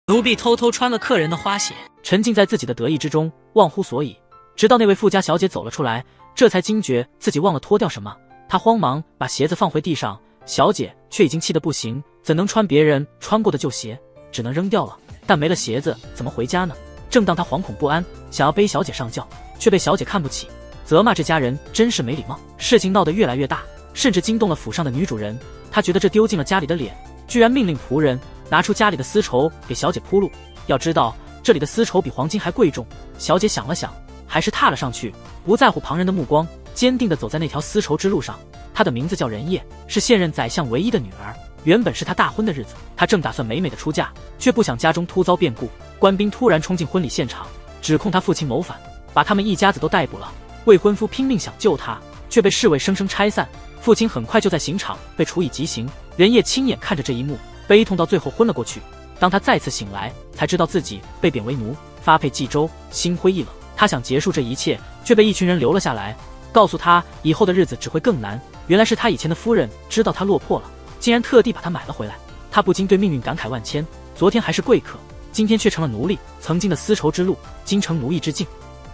奴婢偷偷穿了客人的花鞋，沉浸在自己的得意之中，忘乎所以。直到那位富家小姐走了出来，这才惊觉自己忘了脱掉什么。她慌忙把鞋子放回地上，小姐却已经气得不行，怎能穿别人穿过的旧鞋，只能扔掉了。但没了鞋子怎么回家呢？正当她惶恐不安，想要背小姐上轿，却被小姐看不起，责骂这家人真是没礼貌。事情闹得越来越大，甚至惊动了府上的女主人。她觉得这丢尽了家里的脸，居然命令仆人拿出家里的丝绸给小姐铺路。要知道这里的丝绸比黄金还贵重。小姐想了想，还是踏了上去，不在乎旁人的目光，坚定地走在那条丝绸之路上。她的名字叫仁叶，是现任宰相唯一的女儿。原本是她大婚的日子，她正打算美美的出嫁，却不想家中突遭变故，官兵突然冲进婚礼现场，指控她父亲谋反，把他们一家子都逮捕了。未婚夫拼命想救她，却被侍卫生生拆散。父亲很快就在刑场被处以极刑。仁叶亲眼看着这一幕，悲痛到最后昏了过去。当他再次醒来，才知道自己被贬为奴，发配冀州，心灰意冷。他想结束这一切，却被一群人留了下来，告诉他以后的日子只会更难。原来是他以前的夫人知道他落魄了，竟然特地把他买了回来。他不禁对命运感慨万千，昨天还是贵客，今天却成了奴隶。曾经的丝绸之路，今成奴役之境。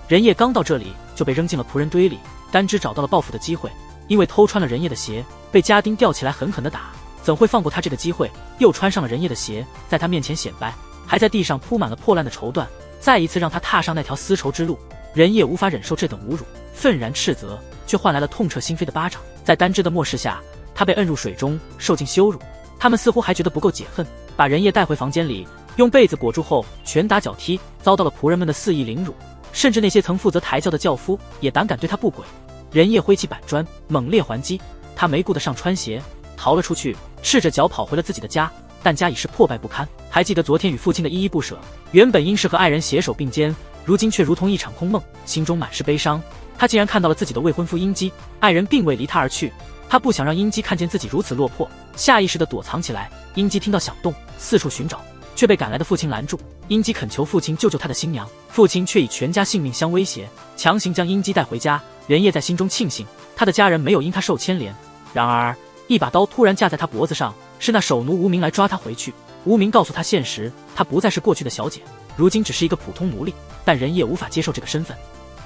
仁叶刚到这里就被扔进了仆人堆里。丹芝找到了报复的机会，因为偷穿了仁叶的鞋，被家丁吊起来狠狠地打，怎会放过他这个机会？又穿上了仁叶的鞋，在他面前显摆，还在地上铺满了破烂的绸缎，再一次让他踏上那条丝绸之路。仁叶无法忍受这等侮辱，愤然斥责，却换来了痛彻心扉的巴掌。在丹芝的漠视下，他被摁入水中，受尽羞辱。他们似乎还觉得不够解恨，把仁叶带回房间里，用被子裹住后拳打脚踢，遭到了仆人们的肆意凌辱，甚至那些曾负责抬轿的轿夫也胆敢对他不轨。仁叶挥起板砖，猛烈还击，他没顾得上穿鞋，逃了出去，赤着脚跑回了自己的家，但家已是破败不堪。还记得昨天与父亲的依依不舍，原本应是和爱人携手并肩，如今却如同一场空梦，心中满是悲伤。他竟然看到了自己的未婚夫英姬，爱人并未离他而去，他不想让英姬看见自己如此落魄，下意识地躲藏起来。英姬听到响动，四处寻找，却被赶来的父亲拦住。英姬恳求父亲救救他的新娘，父亲却以全家性命相威胁，强行将英姬带回家。仁叶在心中庆幸，他的家人没有因他受牵连。然而一把刀突然架在他脖子上，是那手奴无名来抓他回去。无名告诉他现实，他不再是过去的小姐，如今只是一个普通奴隶。但仁叶无法接受这个身份，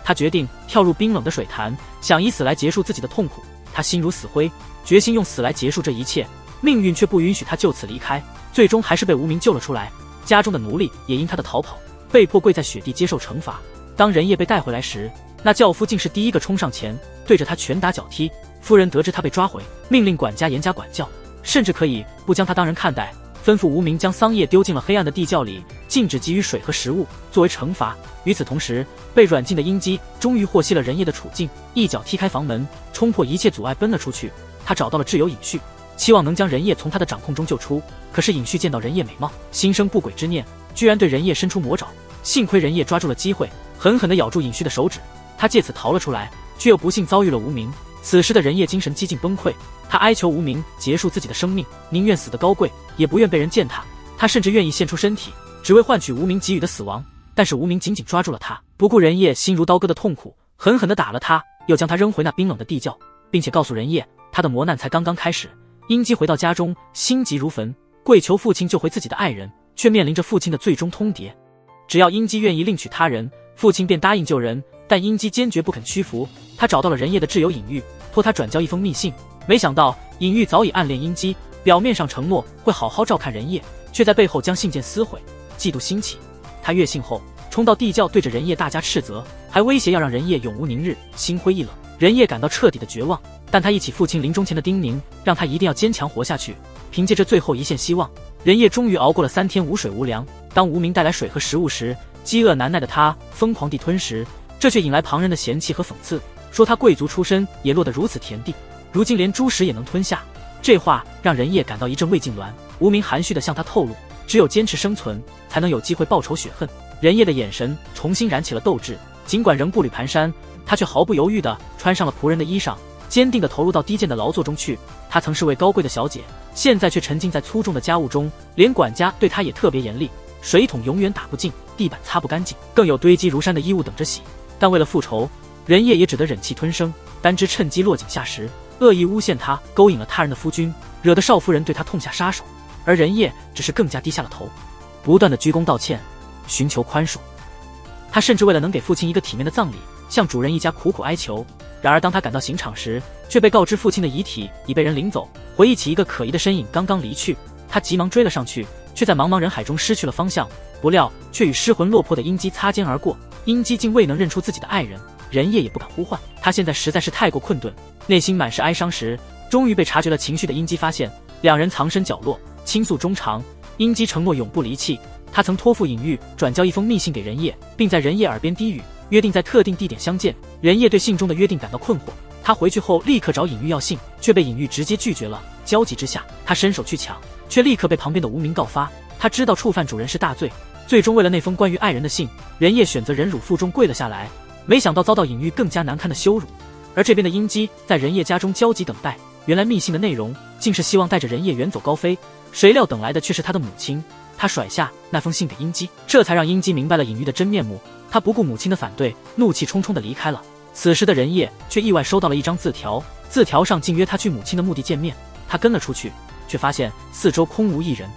他决定跳入冰冷的水潭，想以死来结束自己的痛苦。他心如死灰，决心用死来结束这一切。命运却不允许他就此离开，最终还是被无名救了出来。家中的奴隶也因他的逃跑，被迫跪在雪地接受惩罚。当仁叶被带回来时，那轿夫竟是第一个冲上前，对着他拳打脚踢。夫人得知他被抓回，命令管家严加管教，甚至可以不将他当人看待，吩咐无名将桑叶丢进了黑暗的地窖里，禁止给予水和食物作为惩罚。与此同时，被软禁的英姬终于获悉了仁叶的处境，一脚踢开房门，冲破一切阻碍奔了出去。他找到了挚友尹旭，期望能将仁叶从他的掌控中救出。可是尹旭见到仁叶美貌，心生不轨之念，居然对仁叶伸出魔爪。幸亏仁叶抓住了机会，狠狠地咬住尹旭的手指，他借此逃了出来，却又不幸遭遇了无名。此时的仁叶精神几近崩溃，他哀求无名结束自己的生命，宁愿死得高贵，也不愿被人践踏。他甚至愿意献出身体，只为换取无名给予的死亡。但是无名紧紧抓住了他，不顾仁叶心如刀割的痛苦，狠狠地打了他，又将他扔回那冰冷的地窖，并且告诉仁叶，他的磨难才刚刚开始。英姬回到家中，心急如焚，跪求父亲救回自己的爱人，却面临着父亲的最终通牒。只要英姬愿意另娶他人，父亲便答应救人。但英姬坚决不肯屈服，他找到了仁叶的挚友尹玉，托他转交一封密信。没想到尹玉早已暗恋英姬，表面上承诺会好好照看仁叶，却在背后将信件撕毁。嫉妒兴起，他阅信后冲到地窖，对着仁叶大加斥责，还威胁要让仁叶永无宁日。心灰意冷，仁叶感到彻底的绝望，但他忆起父亲临终前的叮咛，让他一定要坚强活下去。凭借着最后一线希望，仁叶终于熬过了3天无水无粮。当无名带来水和食物时，饥饿难耐的他疯狂地吞食，这却引来旁人的嫌弃和讽刺，说他贵族出身也落得如此田地，如今连猪食也能吞下。这话让仁叶感到一阵胃痉挛。无名含蓄地向他透露，只有坚持生存，才能有机会报仇雪恨。仁叶的眼神重新燃起了斗志，尽管仍步履蹒跚，他却毫不犹豫地穿上了仆人的衣裳，坚定地投入到低贱的劳作中去。她曾是位高贵的小姐，现在却沉浸在粗重的家务中，连管家对她也特别严厉，水桶永远打不进，地板擦不干净，更有堆积如山的衣物等着洗。但为了复仇，仁叶也只得忍气吞声。丹芝趁机落井下石，恶意诬陷他勾引了他人的夫君，惹得少夫人对他痛下杀手，而仁叶只是更加低下了头。不断的鞠躬道歉，寻求宽恕。他甚至为了能给父亲一个体面的葬礼，向主人一家苦苦哀求。然而当他赶到刑场时，却被告知父亲的遗体已被人领走。回忆起一个可疑的身影刚刚离去，他急忙追了上去，却在茫茫人海中失去了方向，不料却与失魂落魄的英姬擦肩而过。英姬竟未能认出自己的爱人，人叶也不敢呼唤。他现在实在是太过困顿，内心满是哀伤时，终于被察觉了情绪的英姬发现，两人藏身角落，倾诉衷肠。英姬承诺永不离弃，他曾托付尹玉转交一封密信给人叶，并在人叶耳边低语，约定在特定地点相见。人叶对信中的约定感到困惑，他回去后立刻找尹玉要信，却被尹玉直接拒绝了。焦急之下，他伸手去抢，却立刻被旁边的无名告发。他知道触犯主人是大罪，最终为了那封关于爱人的信，人叶选择忍辱负重跪了下来，没想到遭到尹玉更加难堪的羞辱。而这边的英姬在人叶家中焦急等待，原来密信的内容竟是希望带着人叶远走高飞，谁料等来的却是他的母亲。他甩下那封信给英姬，这才让英姬明白了尹玉的真面目。他不顾母亲的反对，怒气冲冲地离开了。此时的人叶却意外收到了一张字条，字条上竟约他去母亲的墓地见面。他跟了出去，却发现四周空无一人。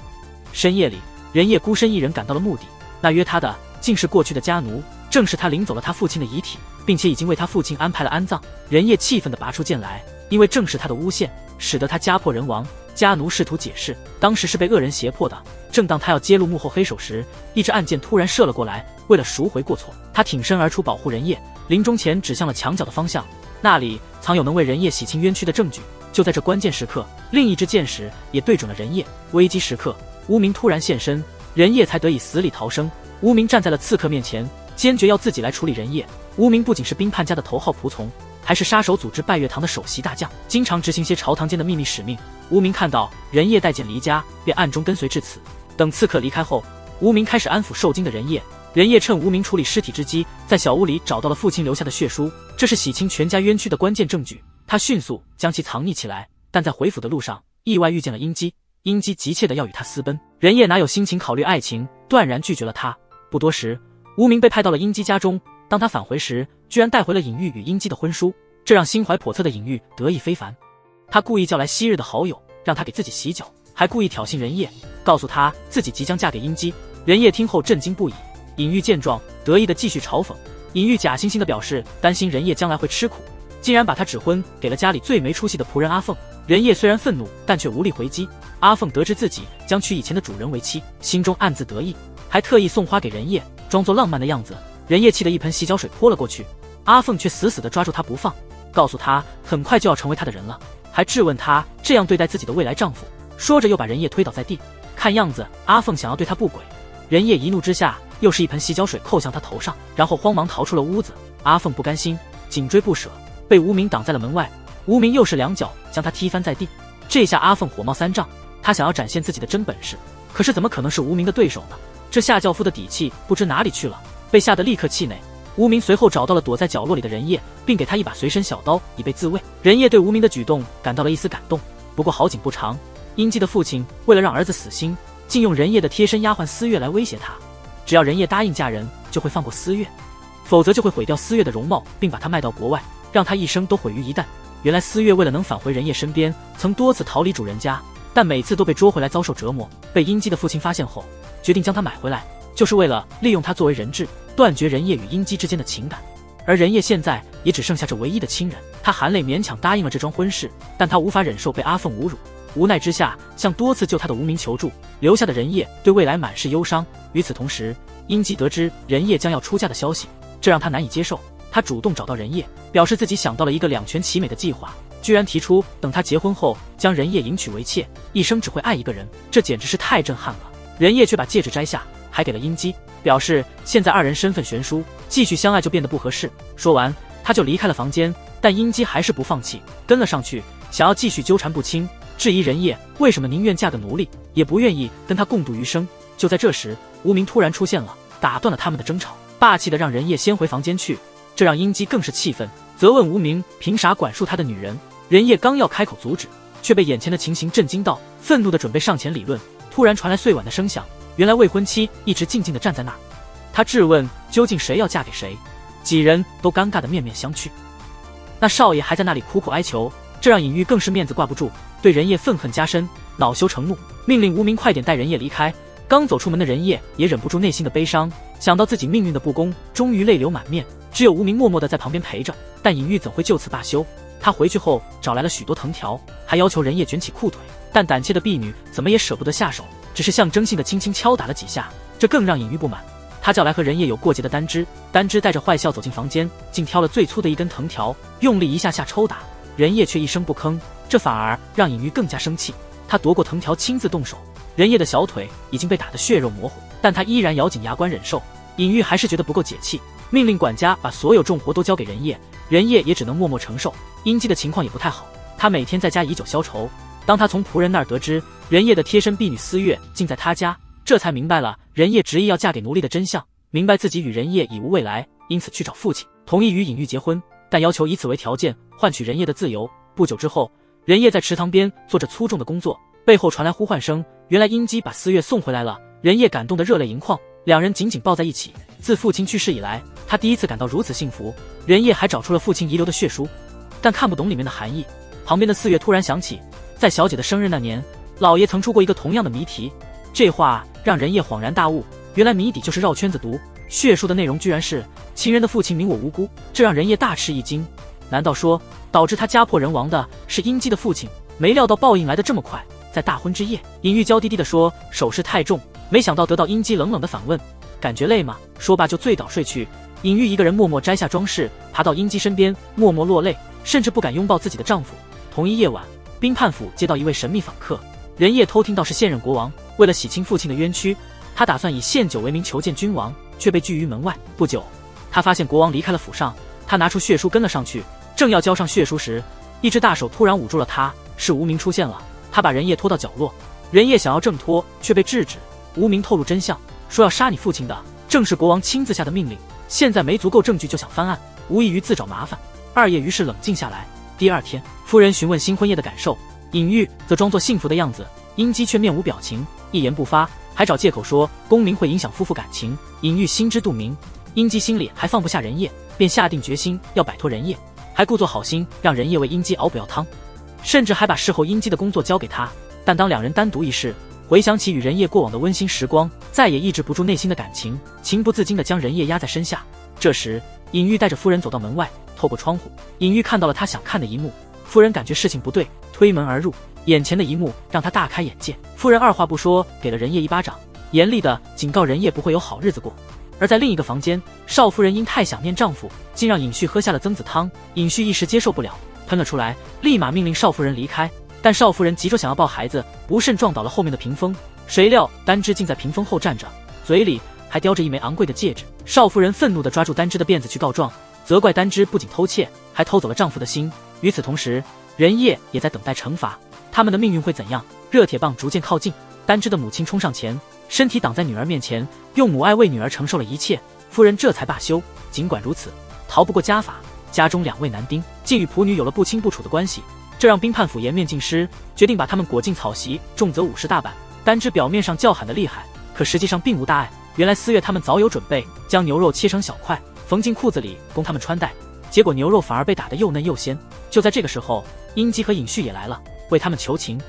深夜里，人叶孤身一人赶到了墓地，那约他的竟是过去的家奴，正是他领走了他父亲的遗体，并且已经为他父亲安排了安葬。人叶气愤地拔出剑来，因为正是他的诬陷，使得他家破人亡。家奴试图解释，当时是被恶人胁迫的。正当他要揭露幕后黑手时，一支暗箭突然射了过来。为了赎回过错，他挺身而出保护人叶，临终前指向了墙角的方向，那里藏有能为人叶洗清冤屈的证据。就在这关键时刻，另一支箭矢也对准了人叶。危机时刻，无名突然现身，人叶才得以死里逃生。无名站在了刺客面前，坚决要自己来处理人叶。无名不仅是兵叛家的头号仆从，还是杀手组织拜月堂的首席大将，经常执行些朝堂间的秘密使命。无名看到人叶带剑离家，便暗中跟随至此。等刺客离开后，无名开始安抚受惊的人叶。人叶趁无名处理尸体之机，在小屋里找到了父亲留下的血书，这是洗清全家冤屈的关键证据。他迅速将其藏匿起来，但在回府的路上意外遇见了英姬。英姬急切地要与他私奔，人叶哪有心情考虑爱情，断然拒绝了他。不多时，无名被派到了英姬家中，当他返回时，居然带回了尹玉与英姬的婚书，这让心怀叵测的尹玉得意非凡。他故意叫来昔日的好友，让他给自己洗脚，还故意挑衅人叶，告诉他自己即将嫁给英姬。人叶听后震惊不已，尹玉见状得意地继续嘲讽。尹玉假惺惺地表示担心人叶将来会吃苦，竟然把他指婚给了家里最没出息的仆人阿凤。人叶虽然愤怒，但却无力回击。阿凤得知自己将娶以前的主人为妻，心中暗自得意，还特意送花给人叶，装作浪漫的样子。人叶气得一盆洗脚水泼了过去，阿凤却死死地抓住他不放，告诉他很快就要成为他的人了，还质问他这样对待自己的未来丈夫。说着又把人叶推倒在地，看样子阿凤想要对他不轨。人叶一怒之下又是一盆洗脚水扣向他头上，然后慌忙逃出了屋子。阿凤不甘心，紧追不舍，被无名挡在了门外。无名又是两脚将他踢翻在地。这下阿凤火冒三丈，他想要展现自己的真本事，可是怎么可能是无名的对手呢？这夏教夫的底气不知哪里去了，被吓得立刻气馁。无名随后找到了躲在角落里的人叶，并给他一把随身小刀，以备自卫。人叶对无名的举动感到了一丝感动。不过好景不长，英姬的父亲为了让儿子死心，竟用人叶的贴身丫鬟思月来威胁他，只要人叶答应嫁人，就会放过思月，否则就会毁掉思月的容貌，并把她卖到国外，让她一生都毁于一旦。原来思月为了能返回人叶身边，曾多次逃离主人家，但每次都被捉回来遭受折磨。被英姬的父亲发现后，决定将她买回来，就是为了利用她作为人质，断绝人叶与英姬之间的情感。而人叶现在也只剩下这唯一的亲人，他含泪勉强答应了这桩婚事，但他无法忍受被阿凤侮辱，无奈之下向多次救他的无名求助。留下的人叶对未来满是忧伤。与此同时，英姬得知人叶将要出嫁的消息，这让他难以接受。他主动找到人叶，表示自己想到了一个两全其美的计划，居然提出等他结婚后将人叶迎娶为妾，一生只会爱一个人，这简直是太震撼了。人叶却把戒指摘下，还给了英姬，表示现在二人身份悬殊，继续相爱就变得不合适。说完他就离开了房间，但英姬还是不放弃，跟了上去，想要继续纠缠不清，质疑人叶为什么宁愿嫁个奴隶，也不愿意跟他共度余生。就在这时，无名突然出现了，打断了他们的争吵，霸气的让人叶先回房间去，这让英姬更是气愤，责问无名凭啥管束他的女人。人叶刚要开口阻止，却被眼前的情形震惊到，愤怒的准备上前理论，突然传来碎碗的声响，原来未婚妻一直静静地站在那儿。他质问究竟谁要嫁给谁，几人都尴尬的面面相觑。那少爷还在那里苦苦哀求，这让尹玉更是面子挂不住，对人叶愤恨加深，恼羞成怒，命令无名快点带人叶离开。刚走出门的人叶也忍不住内心的悲伤，想到自己命运的不公，终于泪流满面。只有无名默默地在旁边陪着，但尹玉怎会就此罢休？他回去后找来了许多藤条，还要求人叶卷起裤腿，但胆怯的婢女怎么也舍不得下手，只是象征性的轻轻敲打了几下，这更让尹玉不满。他叫来和人叶有过节的丹枝，丹枝带着坏笑走进房间，竟挑了最粗的一根藤条，用力一下下抽打，人叶却一声不吭，这反而让尹玉更加生气。他夺过藤条亲自动手，人叶的小腿已经被打得血肉模糊，但他依然咬紧牙关忍受。尹玉还是觉得不够解气，命令管家把所有重活都交给人叶，人叶也只能默默承受。殷姬的情况也不太好，他每天在家以酒消愁。当他从仆人那儿得知人叶的贴身婢女思月竟在他家，这才明白了人叶执意要嫁给奴隶的真相，明白自己与人叶已无未来，因此去找父亲，同意与尹玉结婚，但要求以此为条件换取人叶的自由。不久之后，人叶在池塘边做着粗重的工作，背后传来呼唤声，原来殷姬把思月送回来了。人叶感动得热泪盈眶，两人紧紧抱在一起。自父亲去世以来，他第一次感到如此幸福。人叶还找出了父亲遗留的血书，但看不懂里面的含义。旁边的四月突然想起，在小姐的生日那年，老爷曾出过一个同样的谜题。这话让人叶恍然大悟，原来谜底就是绕圈子读，血书的内容居然是情人的父亲名我无辜，这让人叶大吃一惊。难道说导致他家破人亡的是殷姬的父亲？没料到报应来得这么快，在大婚之夜，尹玉娇滴滴地说手势太重，没想到得到殷姬冷冷的反问，感觉累吗？说罢就醉倒睡去。尹玉一个人默默摘下装饰，爬到殷姬身边，默默落泪，甚至不敢拥抱自己的丈夫。同一夜晚，兵判府接到一位神秘访客，人叶偷听到是现任国王，为了洗清父亲的冤屈，他打算以献酒为名求见君王，却被拒于门外。不久，他发现国王离开了府上，他拿出血书跟了上去，正要交上血书时，一只大手突然捂住了他，是无名出现了。他把人叶拖到角落，人叶想要挣脱，却被制止。无名透露真相，说要杀你父亲的正是国王亲自下的命令，现在没足够证据就想翻案，无异于自找麻烦。二叶于是冷静下来。第二天，夫人询问新婚夜的感受，尹玉则装作幸福的样子，殷姬却面无表情，一言不发，还找借口说功名会影响夫妇感情。尹玉心知肚明，殷姬心里还放不下人叶，便下定决心要摆脱人叶，还故作好心让人叶为殷姬熬补药汤，甚至还把事后殷姬的工作交给他。但当两人单独一室，回想起与人叶过往的温馨时光，再也抑制不住内心的感情，情不自禁地将人叶压在身下。这时，尹玉带着夫人走到门外，透过窗户，尹玉看到了他想看的一幕。夫人感觉事情不对，推门而入，眼前的一幕让他大开眼界。夫人二话不说，给了人叶一巴掌，严厉地警告人叶不会有好日子过。而在另一个房间，少夫人因太想念丈夫，竟让尹旭喝下了增子汤。尹旭一时接受不了，喷了出来，立马命令少夫人离开。但少夫人急着想要抱孩子，不慎撞倒了后面的屏风，谁料丹枝竟在屏风后站着，嘴里还叼着一枚昂贵的戒指。少夫人愤怒地抓住丹枝的辫子去告状，责怪丹枝不仅偷窃，还偷走了丈夫的心。与此同时，人叶也在等待惩罚，他们的命运会怎样？热铁棒逐渐靠近，丹枝的母亲冲上前，身体挡在女儿面前，用母爱为女儿承受了一切。夫人这才罢休。尽管如此，逃不过家法，家中两位男丁竟与仆女有了不清不楚的关系，这让兵判府颜面尽失，决定把他们裹进草席，重则50大板。丹枝表面上叫喊的厉害，可实际上并无大碍。原来四月他们早有准备，将牛肉切成小块，缝进裤子里供他们穿戴，结果牛肉反而被打得又嫩又鲜。就在这个时候，殷姬和尹旭也来了，为他们求情。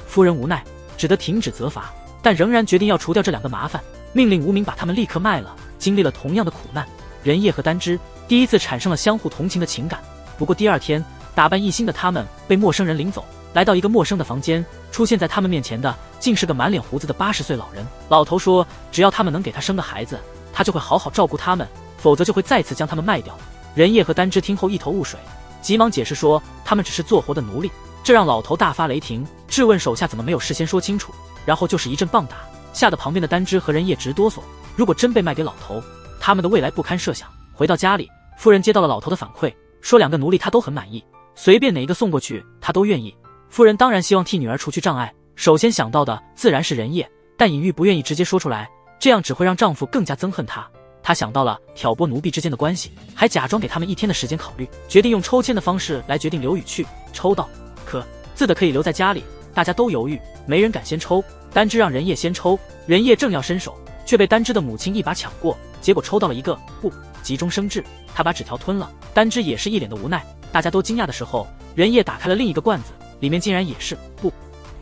夫人无奈，只得停止责罚，但仍然决定要除掉这两个麻烦，命令无名把他们立刻卖了。经历了同样的苦难，人叶和丹枝第一次产生了相互同情的情感。不过第二天，打扮一新的他们被陌生人领走，来到一个陌生的房间，出现在他们面前的竟是个满脸胡子的80岁老人。老头说，只要他们能给他生个孩子，他就会好好照顾他们，否则就会再次将他们卖掉。人叶和丹枝听后一头雾水，急忙解释说他们只是做活的奴隶，这让老头大发雷霆，质问手下怎么没有事先说清楚，然后就是一阵棒打，吓得旁边的丹枝和人叶直哆嗦。如果真被卖给老头，他们的未来不堪设想。回到家里，夫人接到了老头的反馈，说两个奴隶他都很满意，随便哪一个送过去他都愿意。夫人当然希望替女儿除去障碍，首先想到的自然是人叶，但尹玉不愿意直接说出来，这样只会让丈夫更加憎恨她。她想到了挑拨奴婢之间的关系，还假装给他们1天的时间考虑，决定用抽签的方式来决定留与去。抽到可字的可以留在家里，大家都犹豫，没人敢先抽。丹枝让人叶先抽，人叶正要伸手，却被丹枝的母亲一把抢过，结果抽到了一个不，急中生智，他把纸条吞了。丹枝也是一脸的无奈。大家都惊讶的时候，人叶打开了另一个罐子，里面竟然也是不。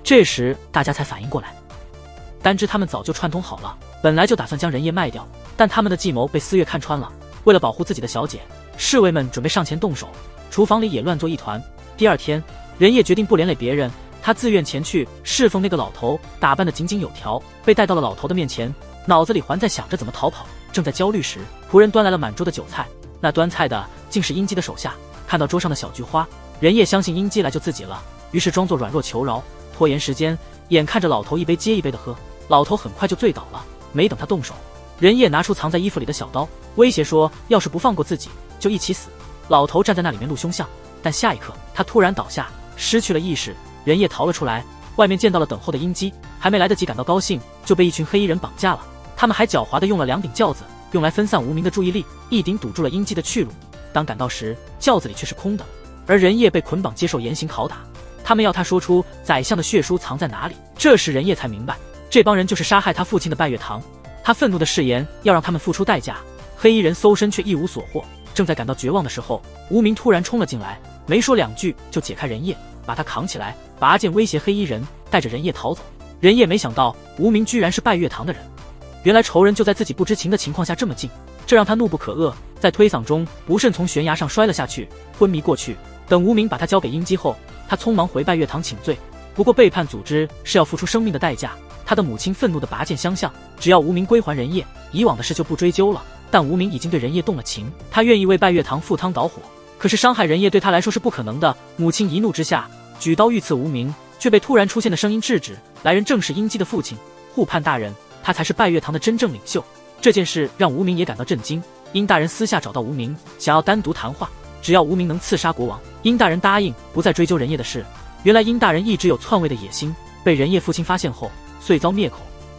这时大家才反应过来，单知他们早就串通好了，本来就打算将仁叶卖掉，但他们的计谋被司月看穿了。为了保护自己的小姐，侍卫们准备上前动手，厨房里也乱作一团。第二天，仁叶决定不连累别人，他自愿前去侍奉那个老头，打扮得井井有条，被带到了老头的面前，脑子里还在想着怎么逃跑。正在焦虑时，仆人端来了满桌的酒菜，那端菜的竟是英姬的手下。看到桌上的小菊花，仁叶相信英姬来救自己了，于是装作软弱求饶，拖延时间，眼看着老头一杯接一杯的喝，老头很快就醉倒了。没等他动手，仁叶拿出藏在衣服里的小刀，威胁说要是不放过自己就一起死。老头站在那里面录凶相，但下一刻他突然倒下，失去了意识。仁叶逃了出来，外面见到了等候的英姬，还没来得及感到高兴，就被一群黑衣人绑架了。他们还狡猾地用了2顶轿子，用来分散无名的注意力，一顶堵住了英姬的去路。当赶到时，轿子里却是空的，而仁叶被捆绑接受严刑拷打。他们要他说出宰相的血书藏在哪里。这时仁叶才明白，这帮人就是杀害他父亲的拜月堂。他愤怒地誓言要让他们付出代价。黑衣人搜身却一无所获。正在感到绝望的时候，无名突然冲了进来，没说2句就解开仁叶，把他扛起来，拔剑威胁黑衣人，带着仁叶逃走。仁叶没想到无名居然是拜月堂的人，原来仇人就在自己不知情的情况下这么近，这让他怒不可遏，在推搡中不慎从悬崖上摔了下去，昏迷过去。等无名把他交给英姬后，他匆忙回拜月堂请罪。不过背叛组织是要付出生命的代价，他的母亲愤怒地拔剑相向，只要无名归还仁叶，以往的事就不追究了。但无名已经对仁叶动了情，他愿意为拜月堂赴汤蹈火，可是伤害仁叶对他来说是不可能的。母亲一怒之下举刀欲刺无名，却被突然出现的声音制止。来人正是英姬的父亲护判大人，他才是拜月堂的真正领袖。这件事让无名也感到震惊。殷大人私下找到无名，想要单独谈话，只要无名能刺杀国王，殷大人答应不再追究仁叶的事。原来殷大人一直有篡位的野心，被仁叶父亲发现后遂遭灭口，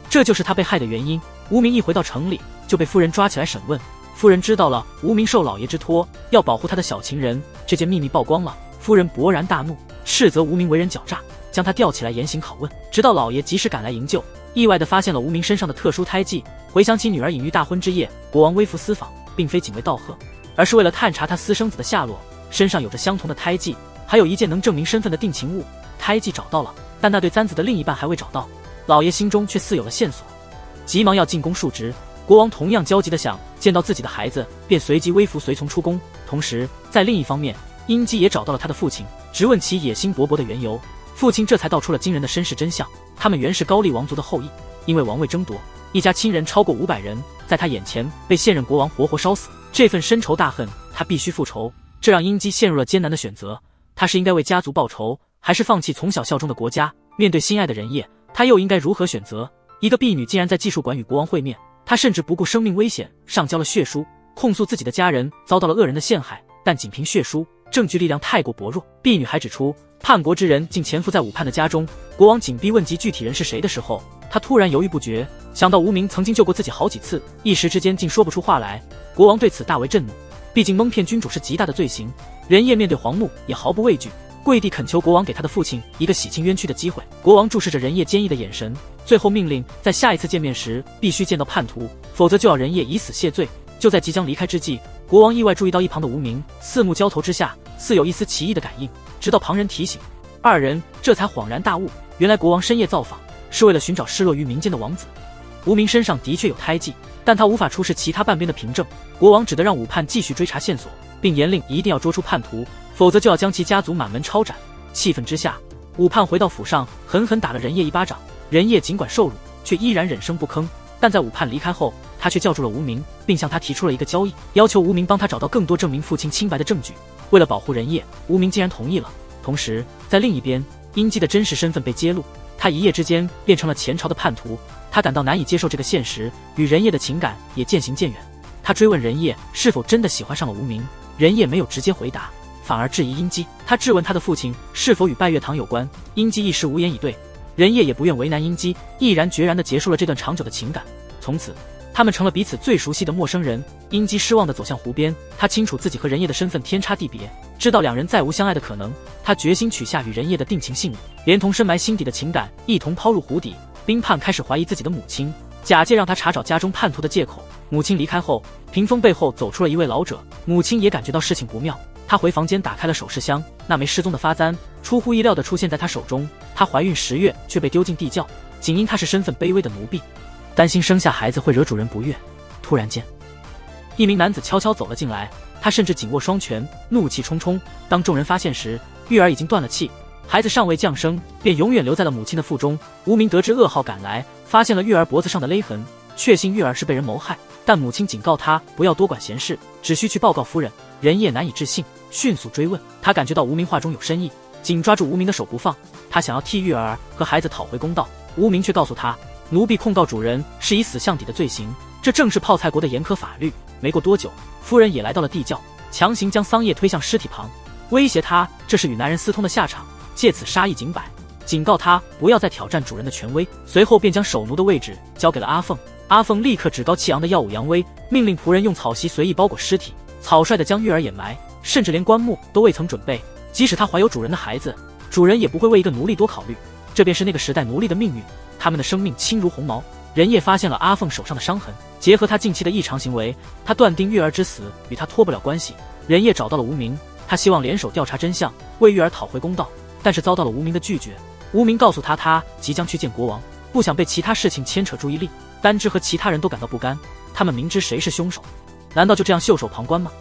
这就是他被害的原因。无名一回到城里就被夫人抓起来审问，夫人知道了无名受老爷之托要保护他的小情人，这件秘密曝光了，夫人勃然大怒，斥责无名为人狡诈，将他吊起来严刑拷问，直到老爷及时赶来营救，意外地发现了无名身上的特殊胎记。回想起女儿隐于大婚之夜，国王微服私访，并非仅为道贺，而是为了探查他私生子的下落，身上有着相同的胎记，还有一件能证明身份的定情物。胎记找到了，但那对簪子的另一半还未找到，老爷心中却似有了线索，急忙要进宫述职。国王同样焦急地想见到自己的孩子，便随即微服随从出宫。同时在另一方面，殷姬也找到了他的父亲，直问其野心勃勃的缘由。父亲这才道出了惊人的身世真相，他们原是高丽王族的后裔，因为王位争夺，一家亲人超过500人，在他眼前被现任国王活活烧死。这份深仇大恨，他必须复仇，这让殷姬陷入了艰难的选择。他是应该为家族报仇，还是放弃从小效忠的国家？面对心爱的仁叶，他又应该如何选择？一个婢女竟然在技术馆与国王会面，他甚至不顾生命危险上交了血书，控诉自己的家人遭到了恶人的陷害，但仅凭血书，证据力量太过薄弱。婢女还指出，叛国之人竟潜伏在武判的家中。国王紧逼问及具体人是谁的时候，他突然犹豫不决，想到无名曾经救过自己好几次，一时之间竟说不出话来。国王对此大为震怒，毕竟蒙骗君主是极大的罪行。仁叶面对皇怒也毫不畏惧，跪地恳求国王给他的父亲一个洗清冤屈的机会。国王注视着仁叶坚毅的眼神，最后命令在下一次见面时必须见到叛徒，否则就要仁叶以死谢罪。就在即将离开之际，国王意外注意到一旁的无名，四目交投之下，似有一丝奇异的感应。直到旁人提醒，二人这才恍然大悟，原来国王深夜造访是为了寻找失落于民间的王子。无名身上的确有胎记，但他无法出示其他半边的凭证，国王只得让武判继续追查线索，并严令一定要捉出叛徒，否则就要将其家族满门抄斩。气愤之下，武判回到府上狠狠打了仁叶一巴掌。仁叶尽管受辱，却依然忍声不吭。但在武判离开后，他却叫住了无名，并向他提出了一个交易，要求无名帮他找到更多证明父亲清白的证据。为了保护仁叶，无名竟然同意了。同时在另一边，殷姬的真实身份被揭露，他一夜之间变成了前朝的叛徒。他感到难以接受这个现实，与仁叶的情感也渐行渐远。他追问仁叶是否真的喜欢上了无名，仁叶没有直接回答，反而质疑殷姬。他质问他的父亲是否与拜月堂有关，殷姬一时无言以对。仁叶也不愿为难殷姬，毅然决然地结束了这段长久的情感。从此他们成了彼此最熟悉的陌生人。殷姬失望地走向湖边，他清楚自己和仁叶的身份天差地别，知道两人再无相爱的可能，他决心取下与仁叶的定情信物，连同深埋心底的情感一同抛入湖底。冰判开始怀疑自己的母亲，假借让他查找家中叛徒的借口。母亲离开后，屏风背后走出了一位老者，母亲也感觉到事情不妙，她回房间打开了首饰箱，那枚失踪的发簪出乎意料地出现在她手中。她怀孕10月却被丢进地窖，仅因他是身份卑微的奴婢，担心生下孩子会惹主人不悦。突然间，一名男子悄悄走了进来，他甚至紧握双拳，怒气冲冲。当众人发现时，玉儿已经断了气，孩子尚未降生，便永远留在了母亲的腹中。无名得知噩耗赶来，发现了玉儿脖子上的勒痕，确信玉儿是被人谋害，但母亲警告他不要多管闲事，只需去报告夫人。人叶难以置信，迅速追问，他感觉到无名话中有深意，紧抓住无名的手不放。他想要替玉儿和孩子讨回公道，无名却告诉他，奴婢控告主人是以死相抵的罪行，这正是泡菜国的严苛法律。没过多久，夫人也来到了地窖，强行将桑叶推向尸体旁，威胁他这是与男人私通的下场，借此杀意警百，警告他不要再挑战主人的权威。随后便将守奴的位置交给了阿凤。阿凤立刻趾高气扬的耀武扬威，命令仆人用草席随意包裹尸体，草率的将玉儿掩埋，甚至连棺木都未曾准备。即使他怀有主人的孩子，主人也不会为一个奴隶多考虑。这便是那个时代奴隶的命运，他们的生命轻如鸿毛。人叶发现了阿凤手上的伤痕，结合他近期的异常行为，他断定玉儿之死与他脱不了关系。人叶找到了无名，他希望联手调查真相，为玉儿讨回公道，但是遭到了无名的拒绝。无名告诉他，他即将去见国王，不想被其他事情牵扯注意力。丹芝和其他人都感到不甘，他们明知谁是凶手，难道就这样袖手旁观吗？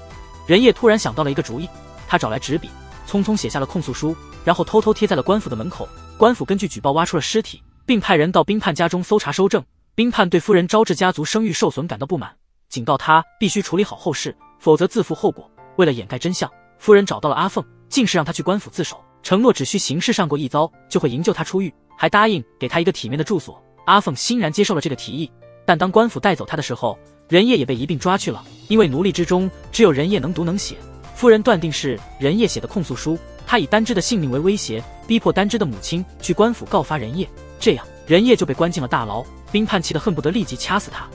人叶突然想到了一个主意，他找来纸笔，匆匆写下了控诉书，然后偷偷贴在了官府的门口。官府根据举报挖出了尸体，并派人到冰盼家中搜查收证。冰盼对夫人招致家族声誉受损感到不满，警告他必须处理好后事，否则自负后果。为了掩盖真相，夫人找到了阿凤，竟是让他去官府自首，承诺只需刑事上过一遭就会营救他出狱，还答应给他一个体面的住所。阿凤欣然接受了这个提议，但当官府带走他的时候，人叶也被一并抓去了。因为奴隶之中只有人叶能读能写，夫人断定是人叶写的控诉书，他以丹芝的性命为威胁，逼迫丹芝的母亲去官府告发人叶，这样人叶就被关进了大牢。冰盼气得恨不得立即掐死他，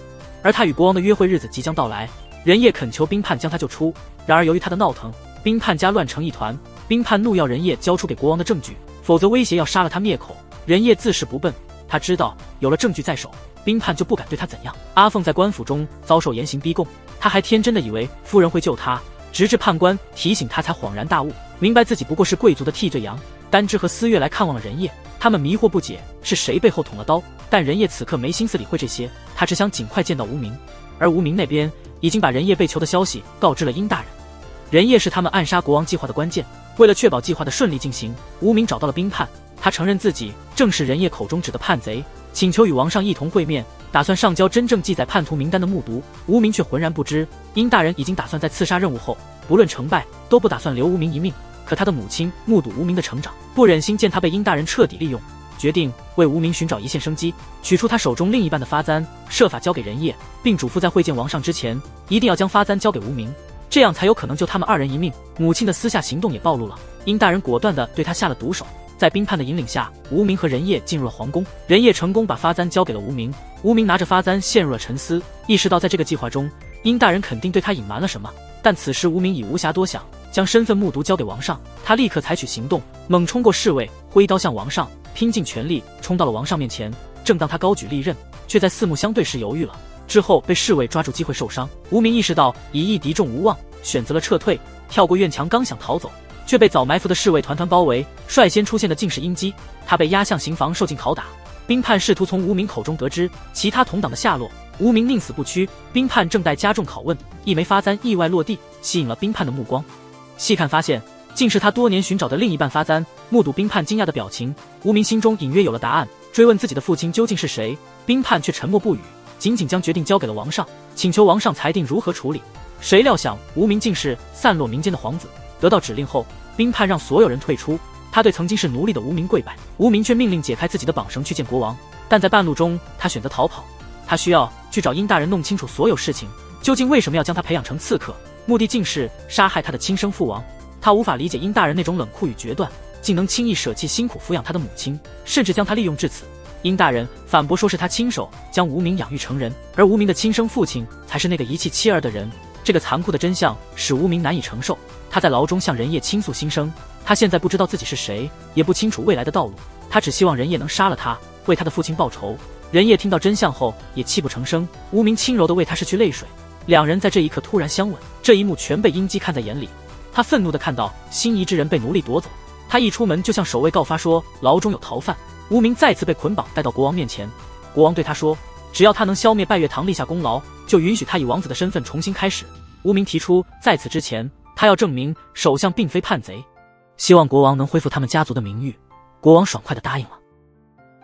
而他与国王的约会日子即将到来，人叶恳求冰盼将他救出。然而由于他的闹腾，冰盼家乱成一团。冰盼怒要人叶交出给国王的证据，否则威胁要杀了他灭口。人叶自是不笨，他知道有了证据在手，冰盼就不敢对他怎样。阿凤在官府中遭受严刑逼供，他还天真的以为夫人会救他，直至判官提醒他才恍然大悟，明白自己不过是贵族的替罪羊。丹芝和思月来看望了人叶，他们迷惑不解是谁背后捅了刀，但人叶此刻没心思理会这些，他只想尽快见到无名。而无名那边已经把人叶被囚的消息告知了殷大人。人叶是他们暗杀国王计划的关键，为了确保计划的顺利进行，无名找到了冰盼，他承认自己正是人叶口中指的叛贼，请求与王上一同会面，打算上交真正记载叛徒名单的木渎。无名却浑然不知，殷大人已经打算在刺杀任务后，不论成败都不打算留无名一命。可他的母亲目睹无名的成长，不忍心见他被殷大人彻底利用，决定为无名寻找一线生机，取出他手中另一半的发簪，设法交给人叶，并嘱咐在会见王上之前，一定要将发簪交给无名，这样才有可能救他们二人一命。母亲的私下行动也暴露了，殷大人果断地对他下了毒手。在冰盼的引领下，无名和人叶进入了皇宫，人叶成功把发簪交给了无名，无名拿着发簪陷入了沉思，意识到在这个计划中，殷大人肯定对他隐瞒了什么。但此时无名已无暇多想，将身份目睹交给王上，他立刻采取行动，猛冲过侍卫，挥刀向王上，拼尽全力冲到了王上面前。正当他高举利刃，却在四目相对时犹豫了，之后被侍卫抓住机会受伤。无名意识到以一敌众无望，选择了撤退，跳过院墙刚想逃走，却被早埋伏的侍卫团团包围。率先出现的竟是殷姬，他被押向刑房受尽拷打。冰盼试图从无名口中得知其他同党的下落，无名宁死不屈。冰盼正待加重拷问，一枚发簪意外落地，吸引了冰盼的目光。细看发现，竟是他多年寻找的另一半发簪。目睹冰盼惊讶的表情，无名心中隐约有了答案，追问自己的父亲究竟是谁。冰盼却沉默不语，仅仅将决定交给了王上，请求王上裁定如何处理。谁料想无名竟是散落民间的皇子。得到指令后，冰盼让所有人退出，他对曾经是奴隶的无名跪拜，无名却命令解开自己的绑绳去见国王。但在半路中，他选择逃跑，他需要去找殷大人弄清楚所有事情，究竟为什么要将他培养成刺客，目的竟是杀害他的亲生父王。他无法理解殷大人那种冷酷与决断，竟能轻易舍弃辛苦抚养他的母亲，甚至将他利用至此。殷大人反驳说是他亲手将无名养育成人，而无名的亲生父亲才是那个遗弃妻儿的人。这个残酷的真相使无名难以承受，他在牢中向人叶倾诉心声。他现在不知道自己是谁，也不清楚未来的道路，他只希望人叶能杀了他，为他的父亲报仇。人叶听到真相后也泣不成声，无名轻柔地为他拭去泪水，两人在这一刻突然相吻。这一幕全被殷姬看在眼里，他愤怒地看到心仪之人被奴隶夺走。他一出门就向守卫告发说牢中有逃犯，无名再次被捆绑带到国王面前。国王对他说，只要他能消灭拜月堂立下功劳，就允许他以王子的身份重新开始。无名提出，在此之前，他要证明首相并非叛贼，希望国王能恢复他们家族的名誉。国王爽快地答应了，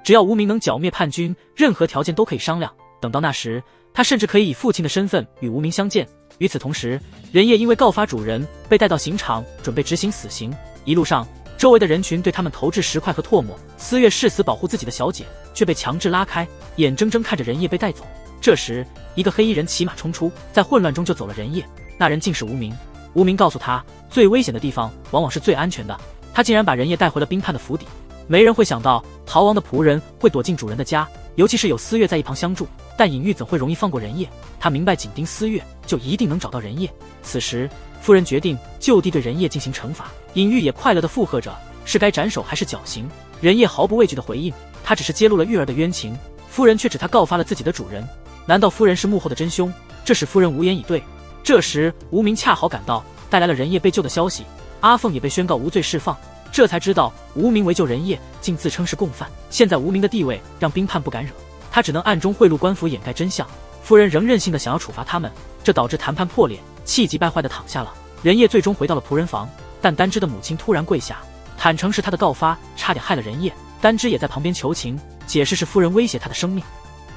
只要无名能剿灭叛军，任何条件都可以商量。等到那时，他甚至可以以父亲的身份与无名相见。与此同时，仁业因为告发主人，被带到刑场，准备执行死刑。一路上，周围的人群对他们投掷石块和唾沫。思月誓死保护自己的小姐，却被强制拉开，眼睁睁看着仁业被带走。这时，一个黑衣人骑马冲出，在混乱中就走了仁业。那人竟是无名。无名告诉他，最危险的地方往往是最安全的。他竟然把仁业带回了冰判的府邸。没人会想到，逃亡的仆人会躲进主人的家，尤其是有思月在一旁相助。但尹玉怎会容易放过仁业？他明白，紧盯思月就一定能找到仁业。此时，夫人决定就地对仁业进行惩罚。尹玉也快乐地附和着，是该斩首还是绞刑？仁业毫不畏惧地回应，他只是揭露了玉儿的冤情，夫人却指他告发了自己的主人。难道夫人是幕后的真凶？这使夫人无言以对。这时，无名恰好赶到，带来了仁业被救的消息。阿凤也被宣告无罪释放，这才知道无名为救仁业，竟自称是共犯。现在无名的地位让冰判不敢惹，他只能暗中贿赂官府掩盖真相。夫人仍任性的想要处罚他们，这导致谈判破裂，气急败坏的躺下了。仁业最终回到了仆人房，但丹芝的母亲突然跪下，坦诚是他的告发差点害了仁业。丹芝也在旁边求情，解释是夫人威胁他的生命。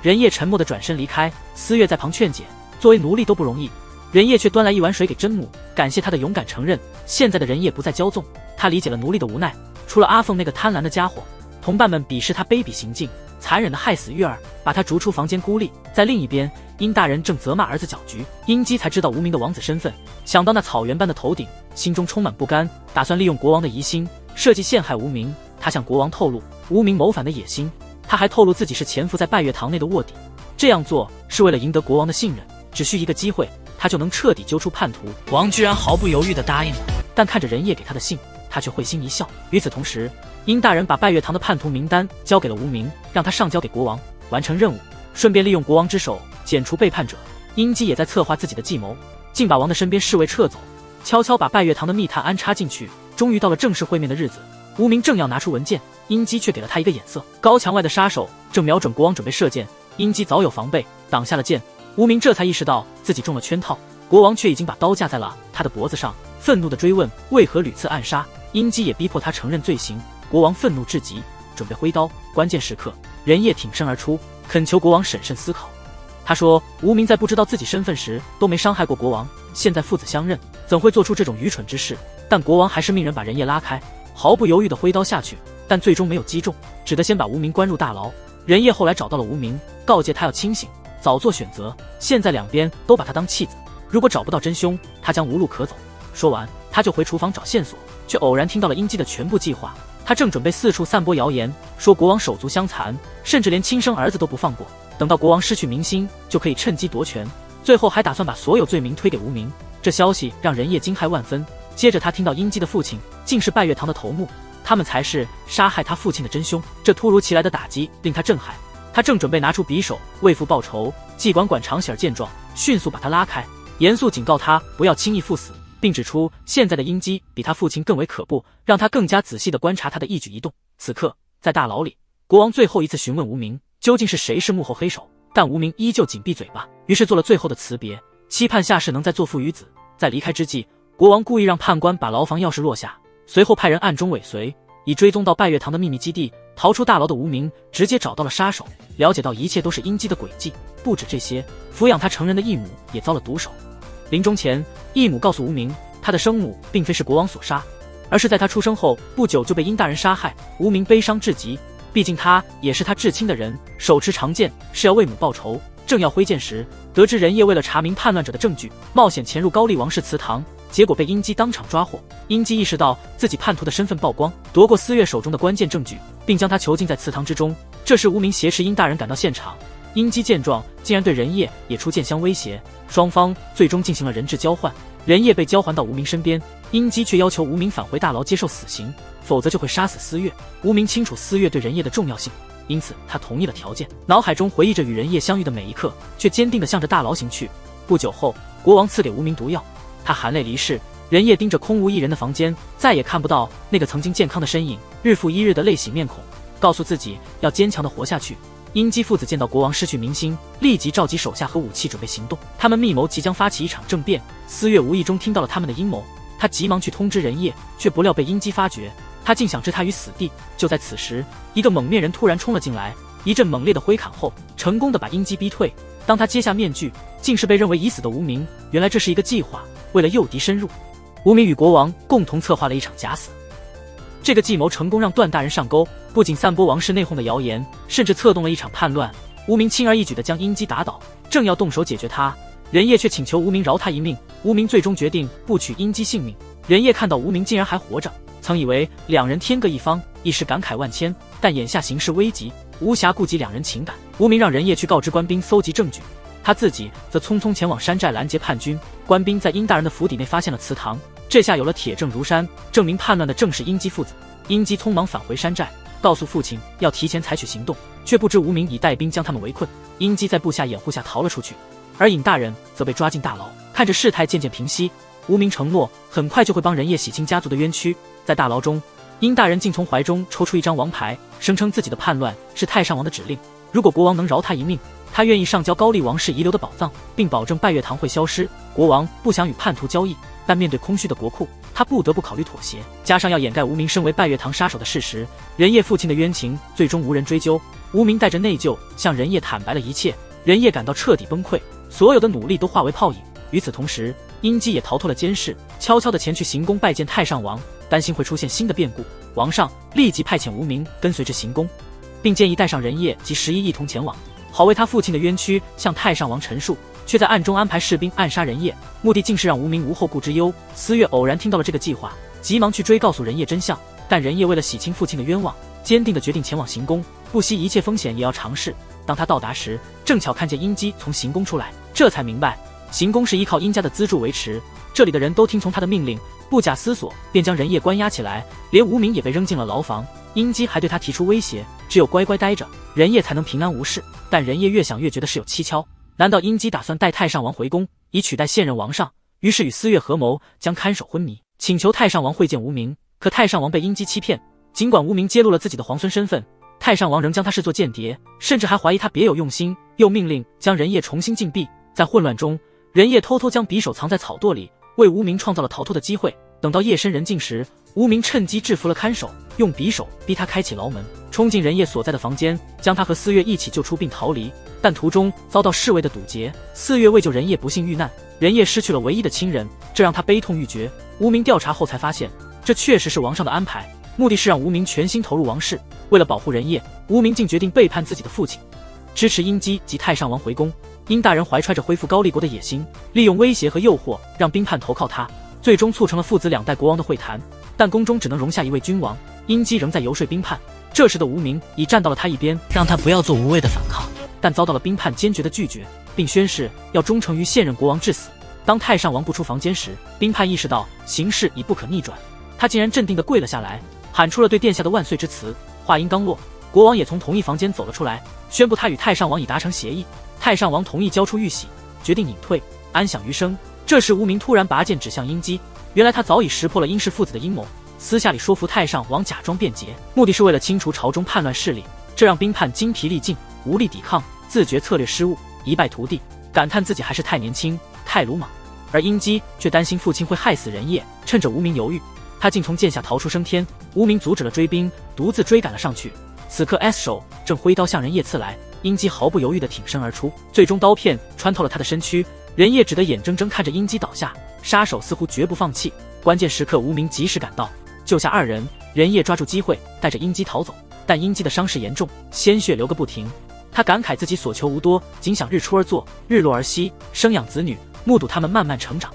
仁业沉默的转身离开，思月在旁劝解，作为奴隶都不容易。仁业却端来一碗水给真母，感谢他的勇敢承认。现在的仁业不再骄纵，他理解了奴隶的无奈。除了阿凤那个贪婪的家伙，同伴们鄙视他卑鄙行径，残忍的害死玉儿，把他逐出房间孤立。在另一边，殷大人正责骂儿子搅局。殷姬才知道无名的王子身份，想到那草原般的头顶，心中充满不甘，打算利用国王的疑心，设计陷害无名。他向国王透露无名谋反的野心，他还透露自己是潜伏在拜月堂内的卧底。这样做是为了赢得国王的信任，只需一个机会，他就能彻底揪出叛徒。王居然毫不犹豫地答应了，但看着仁业给他的信，他却会心一笑。与此同时，殷大人把拜月堂的叛徒名单交给了无名，让他上交给国王，完成任务，顺便利用国王之手剪除背叛者。殷姬也在策划自己的计谋，竟把王的身边侍卫撤走，悄悄把拜月堂的密探安插进去。终于到了正式会面的日子，无名正要拿出文件，殷姬却给了他一个眼色。高墙外的杀手正瞄准国王准备射箭，殷姬早有防备，挡下了箭。无名这才意识到自己中了圈套，国王却已经把刀架在了他的脖子上，愤怒地追问为何屡次暗杀。殷姬也逼迫他承认罪行，国王愤怒至极，准备挥刀。关键时刻，仁业挺身而出，恳求国王审慎思考。他说，无名在不知道自己身份时都没伤害过国王，现在父子相认，怎会做出这种愚蠢之事？但国王还是命人把仁业拉开，毫不犹豫地挥刀下去，但最终没有击中，只得先把无名关入大牢。仁业后来找到了无名，告诫他要清醒，早做选择。现在两边都把他当弃子，如果找不到真凶，他将无路可走。说完，他就回厨房找线索，却偶然听到了殷姬的全部计划。他正准备四处散播谣言，说国王手足相残，甚至连亲生儿子都不放过，等到国王失去民心，就可以趁机夺权。最后还打算把所有罪名推给无名。这消息让仁业惊骇万分。接着他听到殷姬的父亲竟是拜月堂的头目，他们才是杀害他父亲的真凶。这突如其来的打击令他震撼，他正准备拿出匕首为父报仇，季管管长喜儿见状，迅速把他拉开，严肃警告他不要轻易赴死，并指出现在的殷姬比他父亲更为可怖，让他更加仔细地观察他的一举一动。此刻，在大牢里，国王最后一次询问无名，究竟是谁是幕后黑手，但无名依旧紧闭嘴巴，于是做了最后的辞别，期盼下世能再做父与子。在离开之际，国王故意让判官把牢房钥匙落下，随后派人暗中尾随，以追踪到拜月堂的秘密基地。逃出大牢的无名直接找到了杀手，了解到一切都是殷姬的诡计。不止这些，抚养他成人的义母也遭了毒手。临终前，义母告诉无名，他的生母并非是国王所杀，而是在他出生后不久就被殷大人杀害。无名悲伤至极，毕竟他也是他至亲的人，手持长剑是要为母报仇。正要挥剑时，得知仁业为了查明叛乱者的证据，冒险潜入高丽王室祠堂，结果被殷姬当场抓获。殷姬意识到自己叛徒的身份曝光，夺过思月手中的关键证据，并将他囚禁在祠堂之中。这时无名挟持殷大人赶到现场，殷姬见状竟然对仁业也出剑相威胁，双方最终进行了人质交换。仁业被交还到无名身边，殷姬却要求无名返回大牢接受死刑，否则就会杀死思月。无名清楚思月对仁业的重要性，因此他同意了条件，脑海中回忆着与仁业相遇的每一刻，却坚定地向着大牢行去。不久后，国王赐给无名毒药，他含泪离世。仁业盯着空无一人的房间，再也看不到那个曾经健康的身影，日复一日的泪洗面孔。告诉自己要坚强的活下去。英姬父子见到国王失去民心，立即召集手下和武器准备行动。他们密谋即将发起一场政变。司月无意中听到了他们的阴谋，他急忙去通知人叶，却不料被英姬发觉。他竟想置他于死地。就在此时，一个蒙面人突然冲了进来，一阵猛烈的挥砍后，成功的把英姬逼退。当他揭下面具，竟是被认为已死的无名。原来这是一个计划，为了诱敌深入，无名与国王共同策划了一场假死。这个计谋成功让段大人上钩，不仅散播王室内讧的谣言，甚至策动了一场叛乱。无名轻而易举地将英姬打倒，正要动手解决他，人叶却请求无名饶他一命。无名最终决定不取英姬性命。人叶看到无名竟然还活着，曾以为两人天各一方，一时感慨万千，但眼下形势危急，无暇顾及两人情感。无名让人叶去告知官兵搜集证据，他自己则匆匆前往山寨拦截叛军。官兵在殷大人的府邸内发现了祠堂，这下有了铁证如山，证明叛乱的正是英姬父子。英姬匆忙返回山寨，告诉父亲要提前采取行动，却不知无名已带兵将他们围困。英姬在部下掩护下逃了出去，而尹大人则被抓进大牢。看着事态渐渐平息，无名承诺很快就会帮人叶洗清家族的冤屈。在大牢中，殷大人竟从怀中抽出一张王牌，声称自己的叛乱是太上王的指令，如果国王能饶他一命，他愿意上交高丽王室遗留的宝藏，并保证拜月堂会消失。国王不想与叛徒交易，但面对空虚的国库，他不得不考虑妥协。加上要掩盖无名身为拜月堂杀手的事实，人叶父亲的冤情最终无人追究。无名带着内疚向人叶坦白了一切，人叶感到彻底崩溃，所有的努力都化为泡影。与此同时，殷姬也逃脱了监视，悄悄地前去行宫拜见太上王，担心会出现新的变故。王上立即派遣无名跟随至行宫，并建议带上人叶及11一同前往，好为他父亲的冤屈向太上王陈述，却在暗中安排士兵暗杀人叶，目的竟是让无名无后顾之忧。司月偶然听到了这个计划，急忙去追告诉人叶真相，但人叶为了洗清父亲的冤枉，坚定地决定前往行宫，不惜一切风险也要尝试。当他到达时，正巧看见殷姬从行宫出来，这才明白行宫是依靠殷家的资助维持，这里的人都听从他的命令，不假思索便将人叶关押起来，连无名也被扔进了牢房。殷姬还对他提出威胁，只有乖乖待着，人叶才能平安无事。但人叶越想越觉得事有蹊跷，难道殷姬打算带太上王回宫，以取代现任王上？于是与司月合谋，将看守昏迷，请求太上王会见无名。可太上王被殷姬欺骗，尽管无名揭露了自己的皇孙身份，太上王仍将他视作间谍，甚至还怀疑他别有用心，又命令将人叶重新禁闭。在混乱中，人叶偷偷将匕首藏在草垛里，为无名创造了逃脱的机会。等到夜深人静时，无名趁机制服了看守，用匕首逼他开启牢门，冲进人叶所在的房间，将他和司月一起救出并逃离。但途中遭到侍卫的堵截，司月为救人叶不幸遇难，人叶失去了唯一的亲人，这让他悲痛欲绝。无名调查后才发现，这确实是王上的安排，目的是让无名全心投入王室。为了保护人叶，无名竟决定背叛自己的父亲，支持殷姬及太上王回宫。殷大人怀揣着恢复高丽国的野心，利用威胁和诱惑让兵叛投靠他，最终促成了父子两代国王的会谈。但宫中只能容下一位君王，殷姬仍在游说兵叛。这时的无名已站到了他一边，让他不要做无谓的反抗，但遭到了兵叛坚决的拒绝，并宣誓要忠诚于现任国王至死。当太上王不出房间时，兵叛意识到形势已不可逆转，他竟然镇定地跪了下来，喊出了对殿下的万岁之词。话音刚落，国王也从同一房间走了出来，宣布他与太上王已达成协议。太上王同意交出玉玺，决定隐退，安享余生。这时无名突然拔剑指向殷姬，原来他早已识破了殷氏父子的阴谋，私下里说服太上王假装变节，目的是为了清除朝中叛乱势力。这让兵叛精疲力尽，无力抵抗，自觉策略失误，一败涂地，感叹自己还是太年轻，太鲁莽。而殷姬却担心父亲会害死人叶，趁着无名犹豫，他竟从剑下逃出升天。无名阻止了追兵，独自追赶了上去。此刻 S 手正挥刀向人叶刺来，殷姬毫不犹豫地挺身而出，最终刀片穿透了他的身躯。人叶只得眼睁睁看着殷姬倒下，杀手似乎绝不放弃。关键时刻，无名及时赶到，救下二人。人叶抓住机会，带着殷姬逃走，但殷姬的伤势严重，鲜血流个不停。他感慨自己所求无多，仅想日出而作，日落而息，生养子女，目睹他们慢慢成长。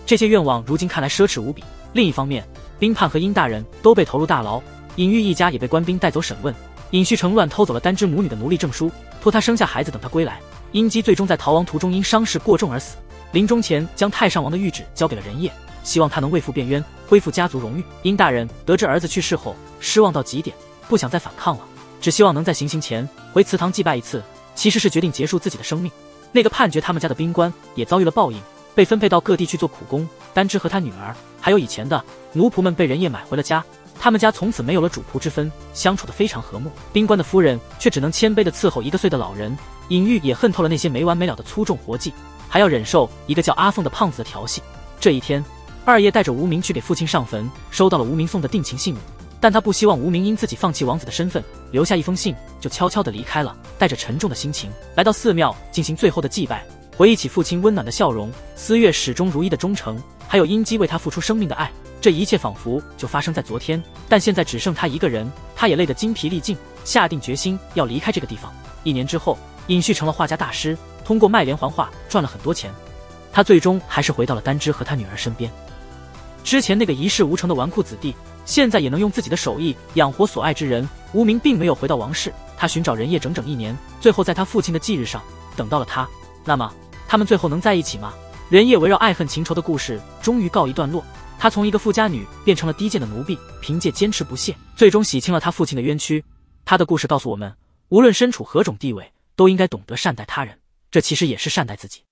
这些愿望如今看来奢侈无比。另一方面，兵叛和殷大人都被投入大牢，尹玉一家也被官兵带走审问。尹旭乘乱偷走了丹芝母女的奴隶证书，托他生下孩子等他归来。殷姬最终在逃亡途中因伤势过重而死，临终前将太上王的谕旨交给了人叶，希望他能为父变冤，恢复家族荣誉。殷大人得知儿子去世后，失望到极点，不想再反抗了，只希望能在行刑前回祠堂祭拜一次，其实是决定结束自己的生命。那个判决他们家的兵官也遭遇了报应，被分配到各地去做苦工。丹芝和他女儿还有以前的奴仆们被人叶买回了家，他们家从此没有了主仆之分，相处得非常和睦。宾官的夫人却只能谦卑地伺候1个岁的老人，尹玉也恨透了那些没完没了的粗重活计，还要忍受一个叫阿凤的胖子的调戏。这一天，二爷带着无名去给父亲上坟，收到了无名送的定情信物，但他不希望无名因自己放弃王子的身份，留下一封信就悄悄地离开了，带着沉重的心情来到寺庙进行最后的祭拜，回忆起父亲温暖的笑容，思月始终如一的忠诚，还有殷姬为他付出生命的爱。这一切仿佛就发生在昨天，但现在只剩他一个人，他也累得精疲力尽，下定决心要离开这个地方。1年之后，尹旭成了画家大师，通过卖连环画赚了很多钱，他最终还是回到了丹芝和他女儿身边。之前那个一事无成的纨绔子弟，现在也能用自己的手艺养活所爱之人。无名并没有回到王室，他寻找人业整整1年，最后在他父亲的忌日上等到了他。那么他们最后能在一起吗？人业围绕爱恨情仇的故事终于告一段落，她从一个富家女变成了低贱的奴婢，凭借坚持不懈，最终洗清了她父亲的冤屈。她的故事告诉我们，无论身处何种地位，都应该懂得善待他人，这其实也是善待自己。